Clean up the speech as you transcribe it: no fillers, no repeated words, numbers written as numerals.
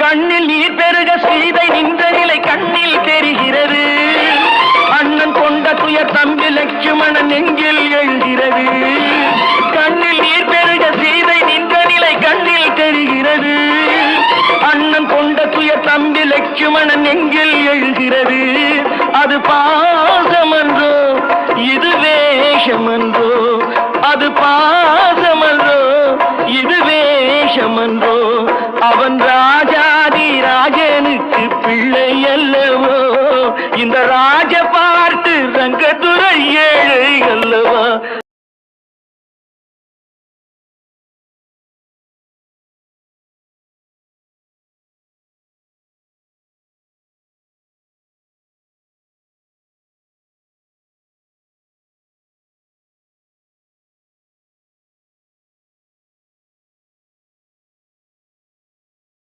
கண்ணில் நீர் பெருக சீதை நின்ற நிலை கண்ணில் தெரிகிறது. அண்ணன் கொண்ட துயர் தம்பி லட்சுமணன் நெஞ்சில் எழுகிறது. கண்ணில் நீர் பெருக சீதை நின்ற நிலை கண்ணில் தெரிகிறது. அண்ணன் கொண்ட துயர் தம்பி லட்சுமணன் நெஞ்சில் எழுகிறது. அது பாசமன்றோ இது வேஷமன்றோ, அது பாசமன்றோ இது வேஷமன்றோ, அவன் ராஜாதி ராஜனுக்கு பிள்ளை அல்லவோ, இந்த ராஜ பார்த்து ரங்கத்துறை ஏழை அல்லவா.